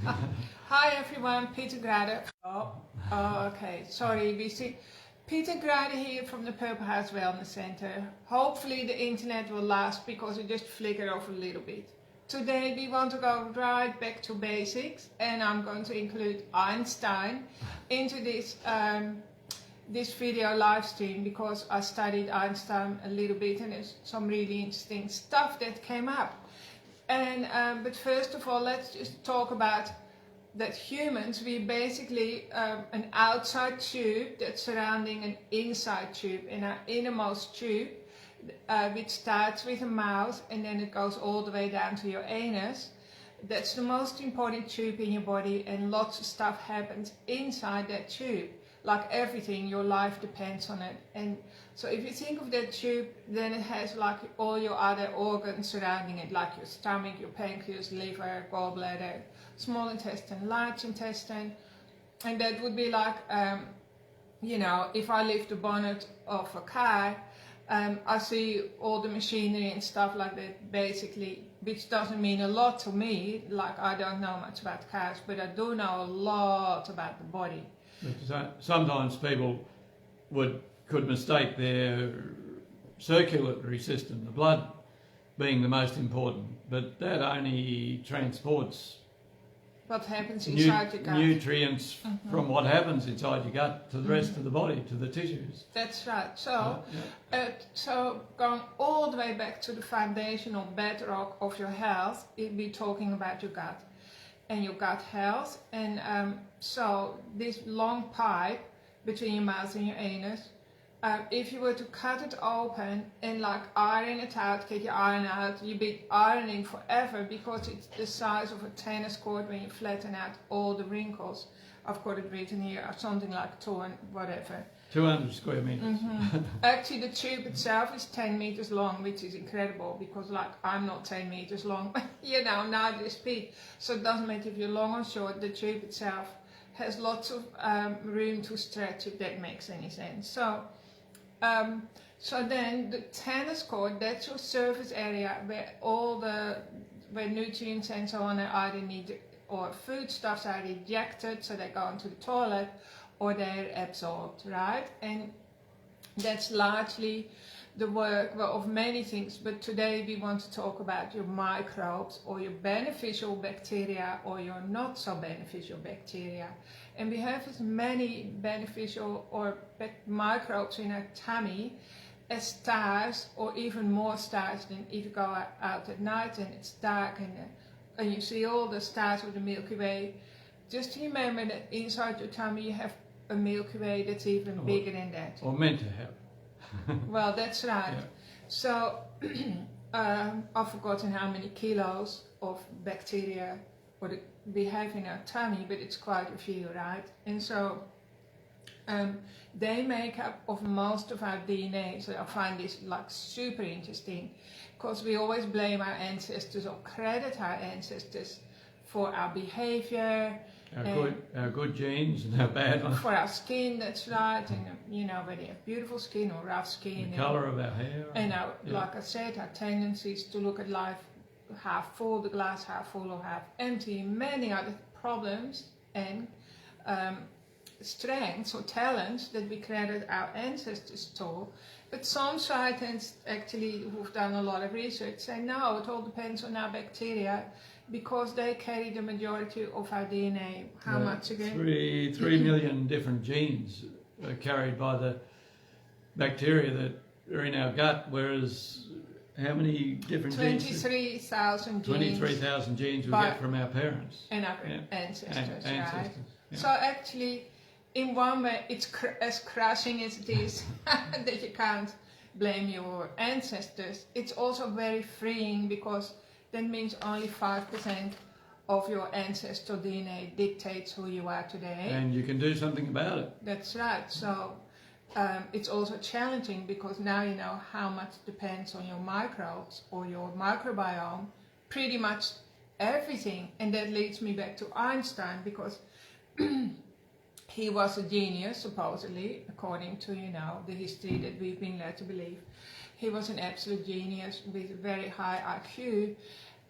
Hi everyone, Peter Grade. Oh, okay, sorry, we see Peter Grade here from the Purple House Wellness Center. Hopefully the internet will last because it just flickered off a little bit. Today we want to go right back to basics, and I'm going to include Einstein into this this video live stream because I studied Einstein a little bit and there's some really interesting stuff that came up. And but first of all, let's just talk about that humans, we basically an outside tube that's surrounding an inside tube, and our innermost tube, which starts with a mouth and then it goes all the way down to your anus. That's the most important tube in your body, and lots of stuff happens inside that tube. Like everything, your life depends on it. And so if you think of that tube, then it has like all your other organs surrounding it, like your stomach, your pancreas, liver, gallbladder, small intestine, large intestine. And that would be like, you know, if I lift the bonnet of a car, I see all the machinery and stuff like that, basically, which doesn't mean a lot to me. Like, I don't know much about cars, but I do know a lot about the body. Sometimes people could mistake their circulatory system, the blood, being the most important, but that only transports what happens inside your gut. Nutrients from what happens inside your gut to the rest of the body, to the tissues. That's right. So, so going all the way back to the foundational bedrock of your health, we're talking about your gut and your gut health. And so this long pipe between your mouth and your anus, if you were to cut it open and like iron it out, get your iron out, you'd be ironing forever because it's the size of a tennis court when you flatten out all the wrinkles. I've got it written here, or something like 200 square meters. Actually, the tube itself is 10 meters long, which is incredible because, like, I'm not 10 meters long, you know, neither is Pete. So it doesn't matter if you're long or short, the tube itself has lots of room to stretch, if that makes any sense. So, so then the tennis court, that's your surface area where where nutrients and so on are either needed, or foodstuffs are ejected, so they go into the toilet, or they're absorbed, right? And that's largely the work of many things, but today we want to talk about your microbes, or your beneficial bacteria, or your not so beneficial bacteria. And we have as many beneficial or microbes in our tummy as stars, or even more stars than if you go out at night and it's dark and you see all the stars of the Milky Way. Just remember that inside your tummy you have a Milky Way that's even bigger than that. Or meant to have. Well, that's right. Yeah. So I've forgotten how many kilos of bacteria we have in our tummy, but it's quite a few, right? And so they make up of most of our DNA. So I find this like super interesting because we always blame our ancestors or credit our ancestors for our behavior, our good genes and our bad ones. For our skin, that's right, and you know, whether you have beautiful skin or rough skin. The colour of our hair. And our, like I said, our tendencies to look at life half full, the glass half full or half empty, many other problems and strengths or talents that we credit our ancestors to. But some scientists actually who've done a lot of research say no, it all depends on our bacteria because they carry the majority of our DNA. How much again? 3 million different genes are carried by the bacteria that are in our gut, whereas how many different 23,000 genes. 23,000 genes we get from our parents. And our ancestors, right? Yeah. So actually, in one way, it's as crushing as it is that you can't blame your ancestors. It's also very freeing because that means only 5% of your ancestral DNA dictates who you are today. And you can do something about it. That's right. So it's also challenging because now you know how much depends on your microbes or your microbiome, pretty much everything. And that leads me back to Einstein because he was a genius, supposedly, according to, you know, the history that we've been led to believe. He was an absolute genius with a very high IQ.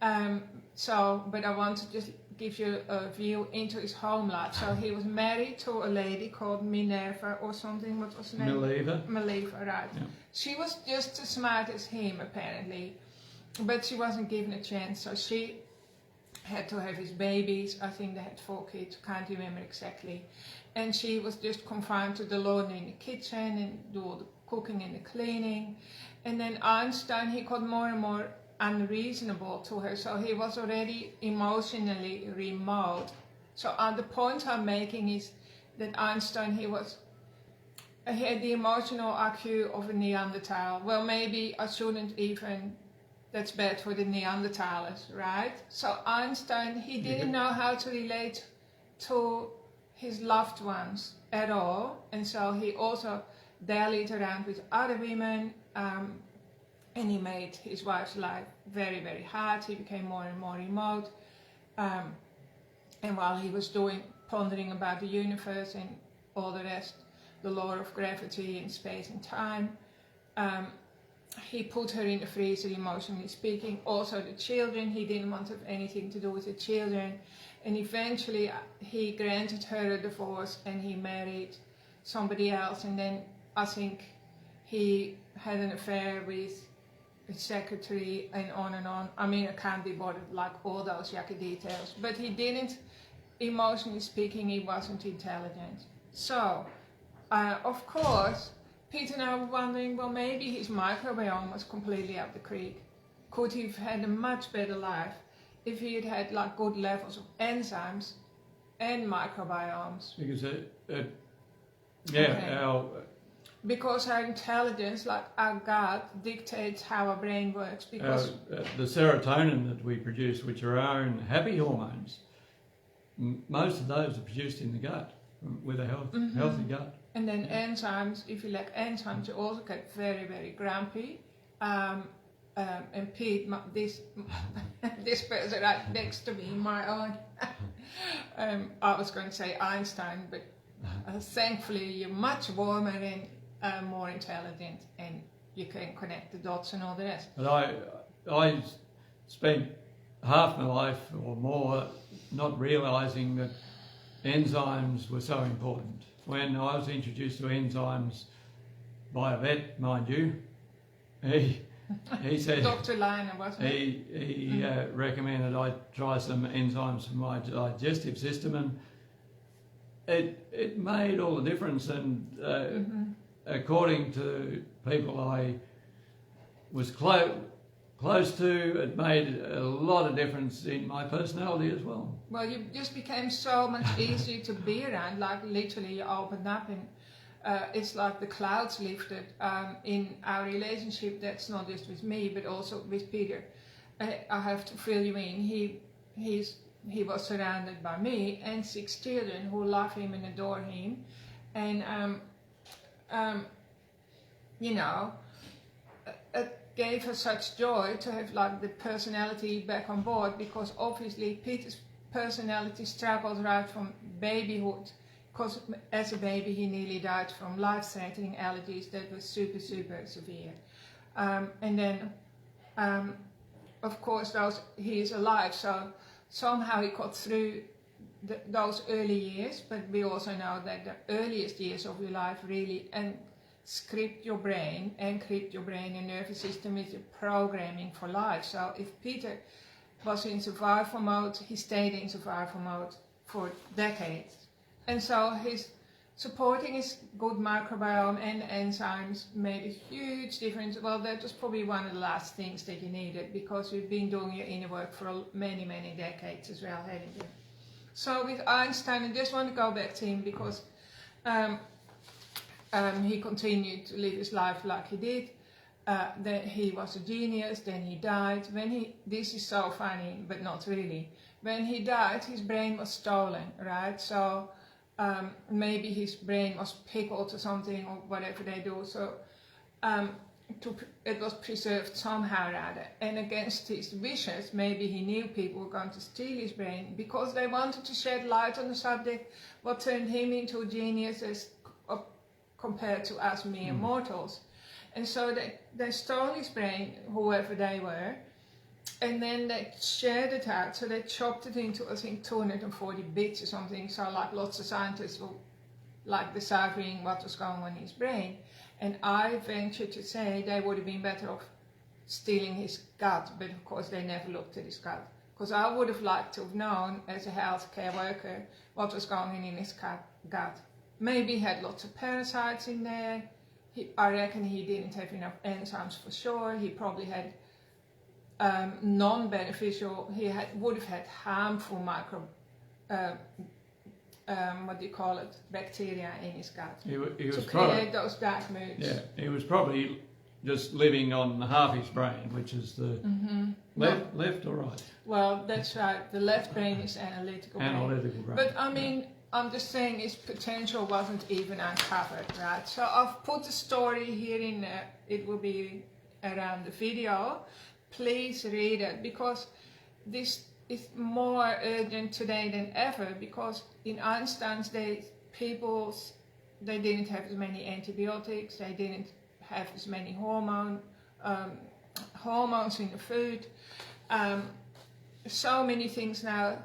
But I want to just give you a view into his home life. So he was married to a lady called Minerva or something. What was her name? Mileva, right. Yeah. She was just as smart as him, apparently, but she wasn't given a chance. So she had to have his babies. I think they had 4 kids, can't remember exactly. And she was just confined to the laundry in the kitchen and do all the cooking and the cleaning. And then Einstein, he got more and more unreasonable to her, so he was already emotionally remote. So the point I'm making is that Einstein, he had the emotional IQ of a Neanderthal. Well, maybe I shouldn't even, that's bad for the Neanderthalers, right? So Einstein, he didn't know how to relate to his loved ones at all, and so he also dallied around with other women, and he made his wife's life very, very hard. He became more and more remote. And while he was pondering about the universe and all the rest, the law of gravity and space and time, he put her in the freezer, emotionally speaking. Also the children, he didn't want to have anything to do with the children. And eventually he granted her a divorce and he married somebody else. And then I think he had an affair with secretary and on and on. I mean, I can't be bothered like all those yucky details, but he didn't, emotionally speaking, he wasn't intelligent. So, of course, Peter and I were wondering, well, maybe his microbiome was completely up the creek. Could he have had a much better life if he had had like good levels of enzymes and microbiomes? Because because our intelligence, like our gut, dictates how our brain works. Because the serotonin that we produce, which are our own happy hormones, most of those are produced in the gut with a healthy gut. And then enzymes, if you lack enzymes, you also get very, very grumpy. And Pete, this person right next to me, my own, I was going to say Einstein, but thankfully you're much warmer and more intelligent, and you can connect the dots and all the rest. But I spent half my life or more not realising that enzymes were so important. When I was introduced to enzymes by a vet, mind you, he said Dr. Liner, wasn't it? He recommended I try some enzymes for my digestive system, and it made all the difference. And according to people I was close to, it made a lot of difference in my personality as well. Well, you just became so much easier to be around, like literally you opened up and it's like the clouds lifted in our relationship. That's not just with me, but also with Peter. I have to fill you in. He was surrounded by me and 6 children who love him and adore him. And you know, it gave her such joy to have like the personality back on board, because obviously Peter's personality struggled right from babyhood, because as a baby he nearly died from life-threatening allergies that were super, super severe. And then of course he is alive, so somehow he got through those early years, but we also know that the earliest years of your life really script your brain, encrypt your brain and nervous system with your programming for life. So if Peter was in survival mode, he stayed in survival mode for decades. And so supporting his good microbiome and enzymes made a huge difference. Well, that was probably one of the last things that you needed, because you've been doing your inner work for many, many decades as well, haven't you? So with Einstein, I just want to go back to him, because he continued to live his life like he did. That he was a genius, then he died. This is so funny, but not really. When he died, his brain was stolen, right? So maybe his brain was pickled or something, or whatever they do. So it was preserved somehow or other. And against his wishes, maybe he knew people were going to steal his brain because they wanted to shed light on the subject, what turned him into a genius as compared to us mere mortals. And so they stole his brain, whoever they were, and then they shared it out, so they chopped it into, I think, 240 bits or something, so like lots of scientists will like deciphering what was going on in his brain. And I venture to say they would have been better off stealing his gut, but of course they never looked at his gut. Because I would have liked to have known, as a healthcare worker, what was going on in his gut. Maybe he had lots of parasites in there. I reckon he didn't have enough enzymes for sure. He probably had non-beneficial, would have had harmful bacteria in his gut. He was to probably, create those dark moods. yeah, he was probably just living on half his brain, which is the left or right? Well, that's right. The left brain is analytical brain. But I mean, I'm just saying his potential wasn't even uncovered, right? So I've put the story here in, it will be around the video. Please read it, because this is more urgent today than ever, because in Einstein's day, they didn't have as many antibiotics, they didn't have as many hormones in the food. So many things now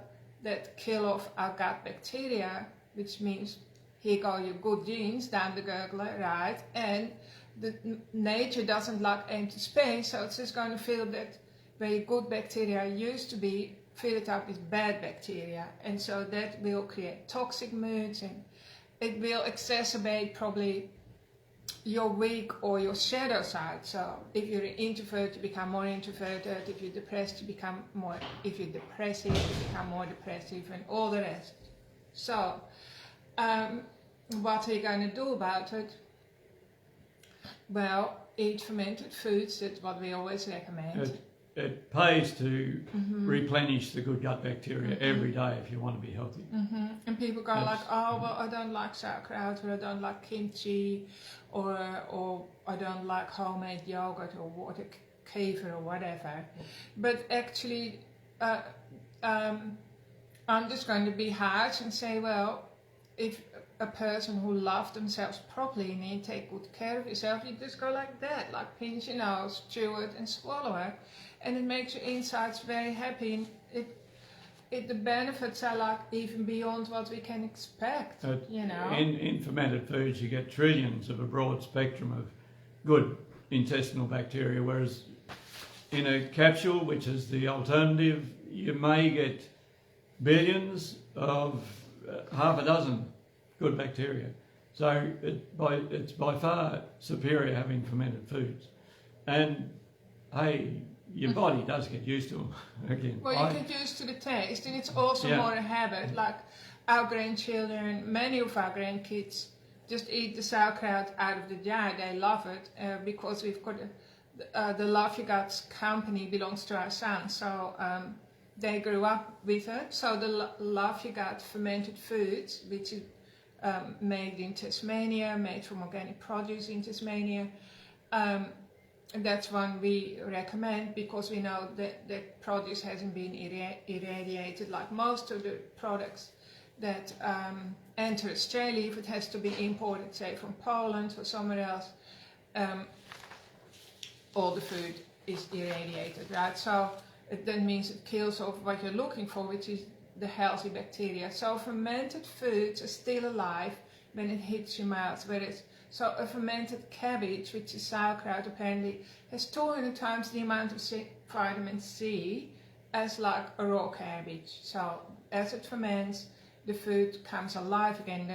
that kill off our gut bacteria, which means here go your good genes down the gurgler, right? And nature doesn't like empty space, so it's just going to fill that where your good bacteria used to be, fill it up with bad bacteria. And so that will create toxic moods, and it will exacerbate probably your weak or your shadow side. So if you're an introvert, you become more introverted. If you're depressed, you become more, if you're depressive, you become more depressive, and all the rest. So what are you going to do about it? Well, eat fermented foods. That's what we always recommend. It pays to replenish the good gut bacteria every day if you want to be healthy. And people go like, oh, well, I don't like sauerkraut, or I don't like kimchi, or I don't like homemade yogurt or water kefir or whatever. But actually, I'm just going to be harsh and say, well, if a person who loves themselves properly and you take good care of yourself, you just go like that, like pinch your nose, chew it and swallow it, and it makes your insides very happy. And the benefits are like even beyond what we can expect, you know. In fermented foods you get trillions of a broad spectrum of good intestinal bacteria, whereas in a capsule, which is the alternative, you may get billions of half a dozen good bacteria. So it's by far superior having fermented foods. And hey, your body does get used to them again. Well, you get used to the taste, and it's also more a habit. Like our grandchildren, many of our grandkids just eat the sauerkraut out of the jar. They love it because we've got the Love Your Guts company belongs to our son. So they grew up with it. So the Love Your Gut fermented foods, which is made in Tasmania, made from organic produce in Tasmania. And that's one we recommend, because we know that the produce hasn't been irradiated like most of the products that enter Australia. If it has to be imported, say from Poland or somewhere else, all the food is irradiated, right? So that means it kills off what you're looking for, which is the healthy bacteria. So fermented foods are still alive when it hits your mouth, whereas so a fermented cabbage, which is sauerkraut, apparently has 200 times the amount of vitamin C as like a raw cabbage. So as it ferments, the food comes alive again.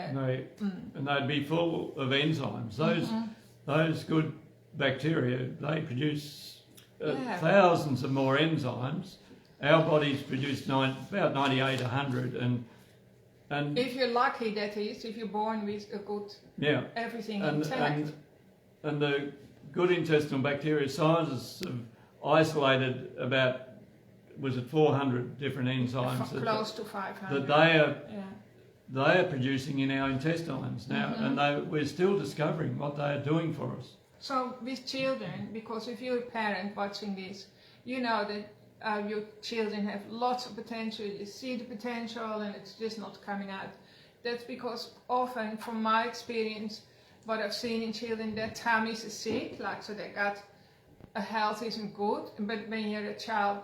And they'd be full of enzymes. Those good bacteria, they produce thousands of more enzymes. Our bodies produce about 98, 100, and if you're lucky, that is, if you're born with a good everything intact. And the good intestinal bacteria, scientists have isolated about, was it 400 different enzymes close to 500 that they are producing in our intestines now, and we're still discovering what they are doing for us. So with children, because if you're a parent watching this, you know that your children have lots of potential, you see the potential and it's just not coming out. That's because often, from my experience, what I've seen in children, their tummies are sick, like so they got a health isn't good, but when you're a child,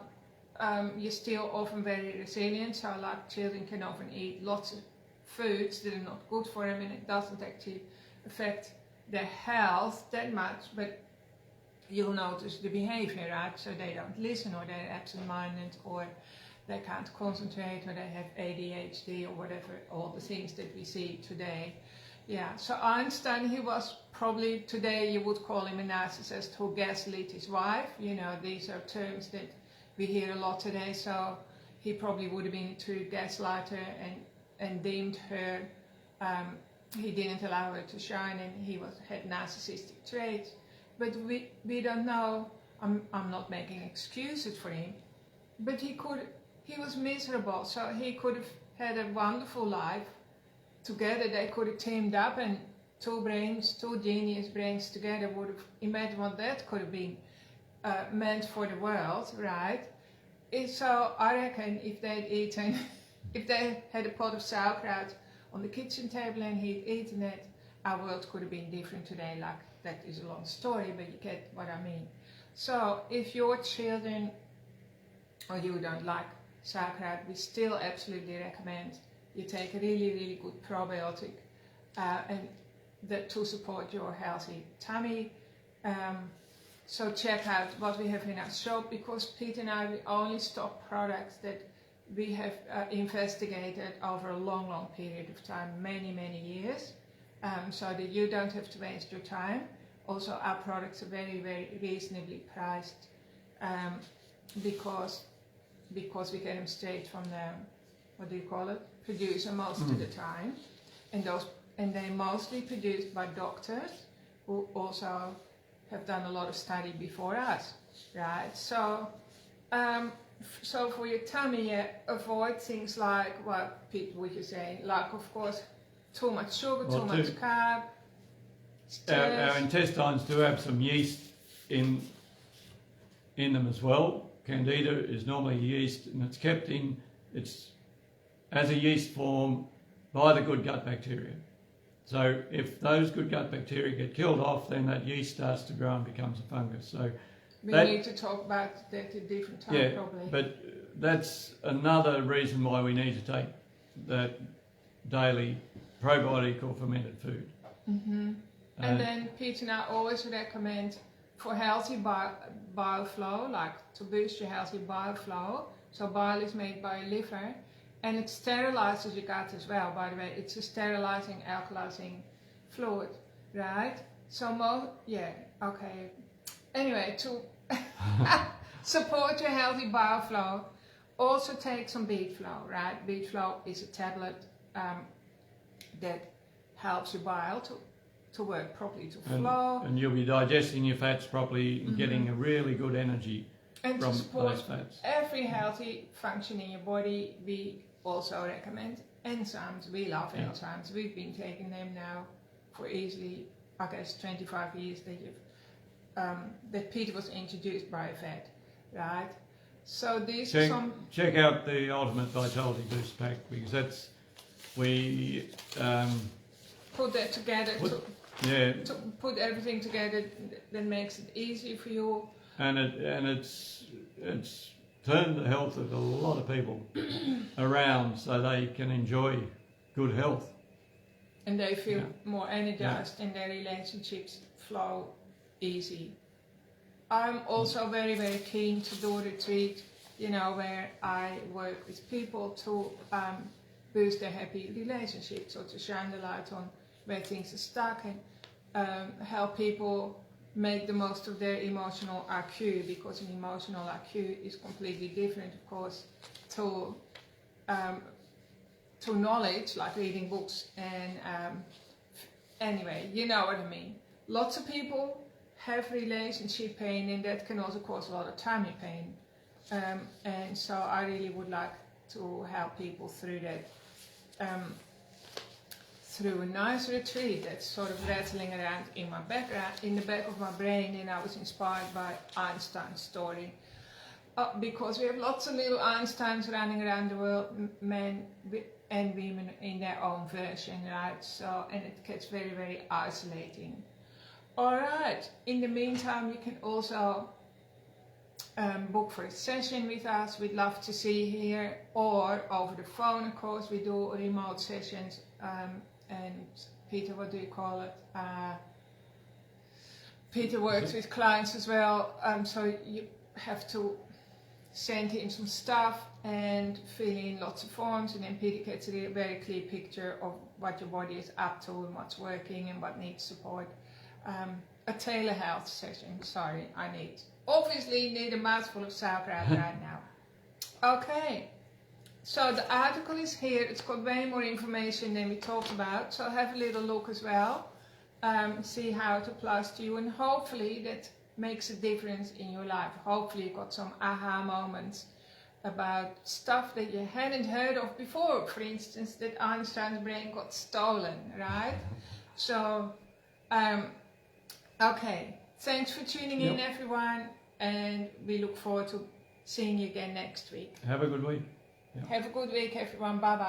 you're still often very resilient. So like children can often eat lots of foods that are not good for them, and it doesn't actually affect their health that much, but you'll notice the behavior, right? So they don't listen, or they're absent-minded, or they can't concentrate, or they have ADHD, or whatever, all the things that we see today. Yeah, so Einstein, he was probably, today you would call him a narcissist who gaslit his wife. You know, these are terms that we hear a lot today, so he probably would have been a true gaslighter and deemed her, he didn't allow her to shine, and he had narcissistic traits. But we don't know, I'm not making excuses for him, but he was miserable, so he could have had a wonderful life together. They could have teamed up, and two genius brains together would have, imagine what that could have been meant for the world, right? So I reckon if they'd eaten, if they had a pot of sauerkraut on the kitchen table and he'd eaten it, our world could have been different today. Like, that is a long story, but you get what I mean. So if your children, or you don't like sauerkraut, we still absolutely recommend you take a really, really good probiotic and that to support your healthy tummy. So check out what we have in our shop, because Pete and I, we only stock products that we have investigated over a long, long period of time, many, many years, so that you don't have to waste your time. Also, our products are very, very reasonably priced because we get them straight from the, what do you call it, producer most of the time, and they're mostly produced by doctors who also have done a lot of study before us, right? So, so for your tummy, avoid things like what people were saying, like of course too much sugar, too much carb. Our intestines do have some yeast in them as well. Candida is normally yeast, and it's kept in, it's as a yeast form by the good gut bacteria. So if those good gut bacteria get killed off, then that yeast starts to grow and becomes a fungus. So we need to talk about that at a different time, probably. But that's another reason why we need to take that daily probiotic or fermented food. Mm-hmm. And then Pete and I always recommend for healthy bile flow, like to boost your healthy bile flow. So bile is made by your liver, and it sterilizes your gut as well, by the way. It's a sterilizing, alkalizing fluid, right? So anyway, to support your healthy bile flow, also take some beet flow, right? Beet flow is a tablet that helps your bile to work properly, to flow. And you'll be digesting your fats properly and getting a really good energy and from to support those fats. Every healthy function in your body, we also recommend enzymes. We love enzymes. We've been taking them now for easily, I guess, 25 years that Pete was introduced by a vet, right? So these check out the Ultimate Vitality Boost Pack, because that's, we put that together to put everything together that makes it easy for you. And it's turned the health of a lot of people around, so they can enjoy good health. And they feel more energized, and their relationships flow easy. I'm also very, very keen to do a retreat, where I work with people to boost their happy relationships, or to shine the light on where things are stuck, and help people make the most of their emotional IQ, because an emotional IQ is completely different, of course, to knowledge, like reading books. And anyway, you know what I mean. Lots of people have relationship pain, and that can also cause a lot of tummy pain. And so I really would like to help people through that. Through a nice retreat that's sort of rattling around in my background, in the back of my brain, and I was inspired by Einstein's story. Because we have lots of little Einsteins running around the world, men and women in their own version, right? So, and it gets very, very isolating. Alright, in the meantime, you can also book for a session with us, we'd love to see you here, or over the phone, of course. We do remote sessions, and Peter, what do you call it? Peter works with clients as well, so you have to send him some stuff and fill in lots of forms, and then Peter gets a very clear picture of what your body is up to and what's working and what needs support. A telehealth session, sorry, I obviously need a mouthful of sauerkraut right now. Okay, so the article is here. It's got way more information than we talked about, so have a little look as well. See how it applies to you, and hopefully that makes a difference in your life. Hopefully you got some aha moments about stuff that you hadn't heard of before. For instance, that Einstein's brain got stolen, right? So, okay, thanks for tuning in, everyone, and we look forward to seeing you again next week. Have a good week. Have a good week, everyone. Bye bye.